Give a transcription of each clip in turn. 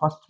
1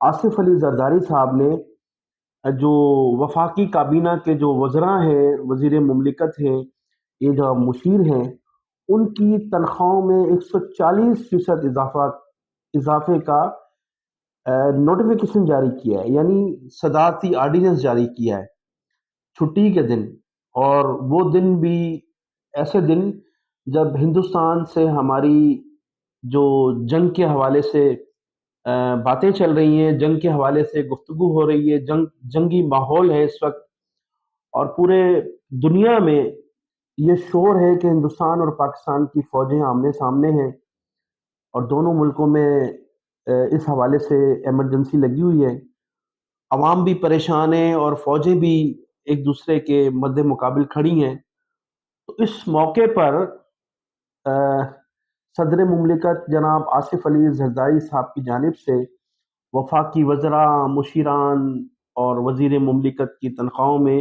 آصف علی زرداری صاحب نے جو وفاقی کابینہ کے جو وزراء ہیں، وزیر مملکت ہیں، یہ جو مشیر ہیں، ان کی تنخواہوں میں 140% اضافے کا نوٹیفیکیشن جاری کیا ہے، یعنی صدارتی آرڈیننس جاری کیا ہے چھٹی کے دن۔ اور وہ دن بھی ایسے دن جب ہندوستان سے ہماری جو جنگ کے حوالے سے باتیں چل رہی ہیں، جنگ کے حوالے سے گفتگو ہو رہی ہے، جنگی ماحول ہے اس وقت، اور پورے دنیا میں یہ شور ہے کہ ہندوستان اور پاکستان کی فوجیں آمنے سامنے ہیں، اور دونوں ملکوں میں اس حوالے سے ایمرجنسی لگی ہوئی ہے، عوام بھی پریشان ہیں اور فوجیں بھی ایک دوسرے کے مد مقابل کھڑی ہیں۔ تو اس موقع پر صدر مملکت جناب آصف علی زرداری صاحب کی جانب سے وفاقی وزراء، مشیران اور وزیر مملکت کی تنخواہوں میں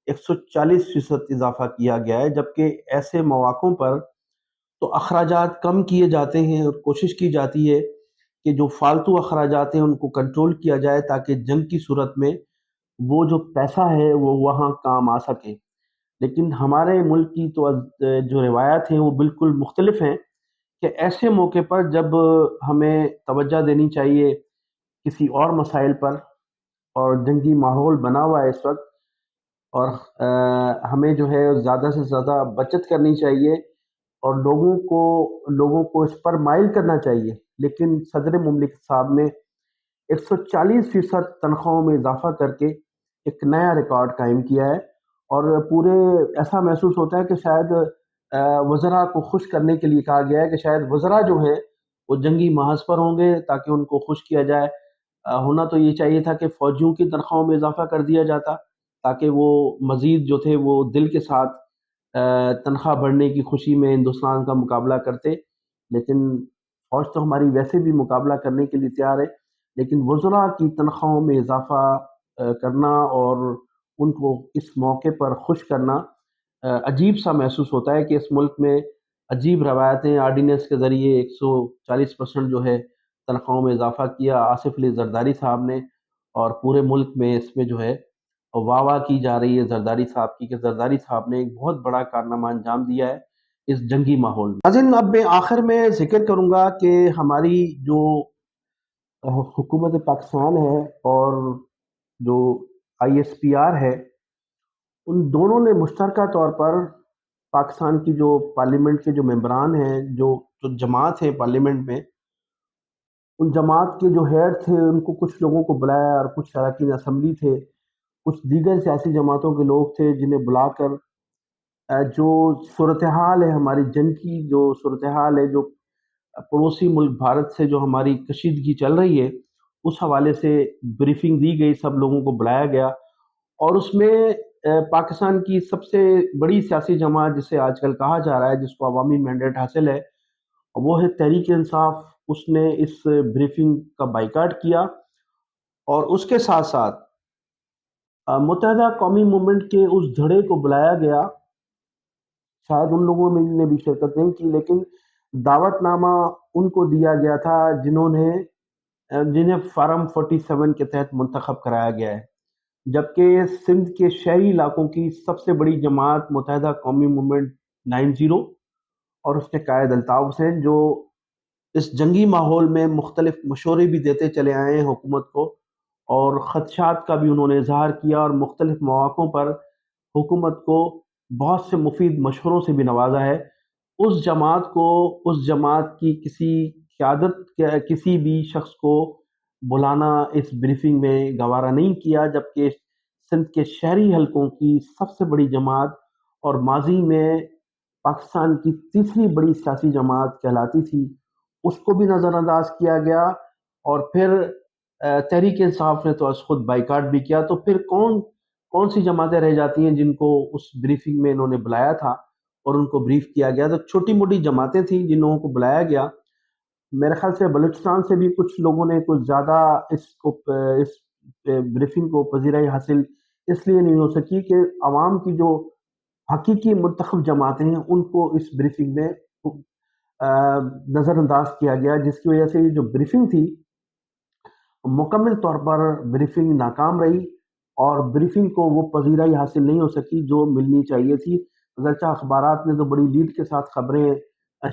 140% اضافہ کیا گیا ہے، جبکہ ایسے مواقعوں پر تو اخراجات کم کیے جاتے ہیں اور کوشش کی جاتی ہے کہ جو فالتو اخراجات ہیں ان کو کنٹرول کیا جائے تاکہ جنگ کی صورت میں وہ جو پیسہ ہے وہ وہاں کام آ سکے۔ لیکن ہمارے ملک کی تو جو روایات ہیں وہ بالکل مختلف ہیں، کہ ایسے موقع پر جب ہمیں توجہ دینی چاہیے کسی اور مسائل پر، اور جنگی ماحول بنا ہوا ہے اس وقت، اور ہمیں جو ہے زیادہ سے زیادہ بچت کرنی چاہیے اور لوگوں کو اس پر مائل کرنا چاہیے، لیکن صدر مملکت صاحب نے 140% تنخواہوں میں اضافہ کر کے ایک نیا ریکارڈ قائم کیا ہے، اور پورے ایسا محسوس ہوتا ہے کہ شاید وزراء کو خوش کرنے کے لیے کہا گیا ہے کہ شاید وزراء جو ہیں وہ جنگی محاذ پر ہوں گے تاکہ ان کو خوش کیا جائے۔ ہونا تو یہ چاہیے تھا کہ فوجیوں کی تنخواہوں میں اضافہ کر دیا جاتا تاکہ وہ مزید جو تھے وہ دل کے ساتھ تنخواہ بڑھنے کی خوشی میں ہندوستان کا مقابلہ کرتے، لیکن فوج تو ہماری ویسے بھی مقابلہ کرنے کے لیے تیار ہے، لیکن وزراء کی تنخواہوں میں اضافہ کرنا اور ان کو اس موقع پر خوش کرنا عجیب سا محسوس ہوتا ہے کہ اس ملک میں عجیب روایتیں، آرڈیننس کے ذریعے 140% جو ہے تنخواہوں میں اضافہ کیا آصف علی زرداری صاحب نے، اور پورے ملک میں اس میں جو ہے واہ واہ کی جا رہی ہے زرداری صاحب کی، کہ زرداری صاحب نے ایک بہت بڑا کارنامہ انجام دیا ہے اس جنگی ماحول میں۔ ناظرین، اب میں آخر میں ذکر کروں گا کہ ہماری جو حکومت پاکستان ہے اور جو ISPR ہے، ان دونوں نے مشترکہ طور پر پاکستان کی جو پارلیمنٹ کے جو ممبران ہیں، جو جماعت ہیں پارلیمنٹ میں، ان جماعت کے جو ہیڈ تھے ان کو کچھ لوگوں کو بلایا، اور کچھ اراکین اسمبلی تھے، کچھ دیگر سیاسی جماعتوں کے لوگ تھے، جنہیں بلا کر جو صورتحال ہے ہماری جنگ کی، جو صورتحال ہے جو پڑوسی ملک بھارت سے جو ہماری کشیدگی چل رہی ہے، اس حوالے سے بریفنگ دی گئی، سب لوگوں کو بلایا گیا، اور اس میں پاکستان کی سب سے بڑی سیاسی جماعت جسے آج کل کہا جا رہا ہے، جس کو عوامی مینڈیٹ حاصل ہے، وہ ہے تحریک انصاف، اس نے اس بریفنگ کا بائیکاٹ کیا، اور اس کے ساتھ ساتھ متحدہ قومی مومنٹ کے اس دھڑے کو بلایا گیا، شاید ان لوگوں میں نے بھی شرکت نہیں کی، لیکن دعوت نامہ ان کو دیا گیا تھا جنہیں فارم 47 کے تحت منتخب کرایا گیا ہے، جبکہ سندھ کے شہری علاقوں کی سب سے بڑی جماعت متحدہ قومی مومنٹ 90 اور اس کے قائد الطاف حسین، جو اس جنگی ماحول میں مختلف مشورے بھی دیتے چلے آئے ہیں حکومت کو، اور خدشات کا بھی انہوں نے اظہار کیا، اور مختلف مواقعوں پر حکومت کو بہت سے مفید مشوروں سے بھی نوازا ہے، اس جماعت کی کسی قیادت کے کسی بھی شخص کو بلانا اس بریفنگ میں گوارا نہیں کیا، جبکہ سندھ کے شہری حلقوں کی سب سے بڑی جماعت اور ماضی میں پاکستان کی تیسری بڑی سیاسی جماعت کہلاتی تھی، اس کو بھی نظر انداز کیا گیا، اور پھر تحریک انصاف نے تو از خود بائیکاٹ بھی کیا۔ تو پھر کون سی جماعتیں رہ جاتی ہیں جن کو اس بریفنگ میں انہوں نے بلایا تھا اور ان کو بریف کیا گیا؟ تو چھوٹی موٹی جماعتیں تھیں جن لوگوں کو بلایا گیا، میرے خیال سے بلوچستان سے بھی کچھ لوگوں نے کچھ زیادہ اس بریفنگ کو پذیرائی حاصل اس لیے نہیں ہو سکی کہ عوام کی جو حقیقی منتخب جماعتیں ہیں ان کو اس بریفنگ میں نظر انداز کیا گیا، جس کی وجہ سے یہ جو بریفنگ تھی مکمل طور پر بریفنگ ناکام رہی اور بریفنگ کو وہ پذیرائی حاصل نہیں ہو سکی جو ملنی چاہیے تھی۔ اگرچہ اخبارات نے تو بڑی لیڈ کے ساتھ خبریں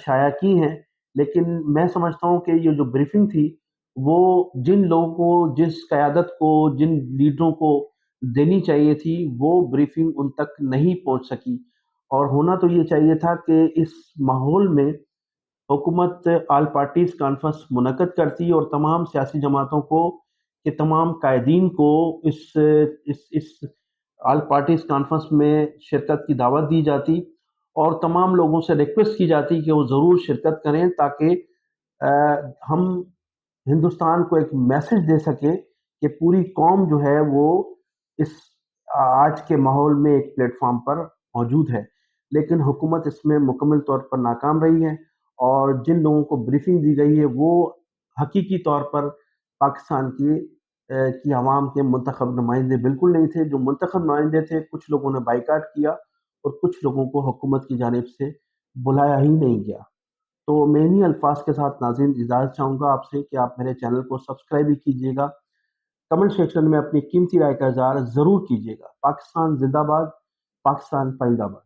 شائع کی ہیں، لیکن میں سمجھتا ہوں کہ یہ جو بریفنگ تھی وہ جن لوگوں کو، جس قیادت کو، جن لیڈروں کو دینی چاہیے تھی، وہ بریفنگ ان تک نہیں پہنچ سکی۔ اور ہونا تو یہ چاہیے تھا کہ اس ماحول میں حکومت آل پارٹیز کانفرنس منعقد کرتی اور تمام سیاسی جماعتوں کو، کہ تمام قائدین کو اس آل پارٹیز کانفرنس میں شرکت کی دعوت دی جاتی اور تمام لوگوں سے ریکویسٹ کی جاتی کہ وہ ضرور شرکت کریں، تاکہ ہم ہندوستان کو ایک میسج دے سکیں کہ پوری قوم جو ہے وہ اس آج کے ماحول میں ایک پلیٹ فارم پر موجود ہے۔ لیکن حکومت اس میں مکمل طور پر ناکام رہی ہے، اور جن لوگوں کو بریفنگ دی گئی ہے وہ حقیقی طور پر پاکستان کی عوام کے منتخب نمائندے بالکل نہیں تھے۔ جو منتخب نمائندے تھے، کچھ لوگوں نے بائیکاٹ کیا اور کچھ لوگوں کو حکومت کی جانب سے بلایا ہی نہیں گیا۔ تو میں انہی الفاظ کے ساتھ ناظرین اجازت چاہوں گا آپ سے کہ آپ میرے چینل کو سبسکرائب بھی کیجیے گا، کمنٹ سیکشن میں اپنی قیمتی رائے کا اظہار ضرور کیجیے گا۔ پاکستان زندہ باد، پاکستان پائندہ باد۔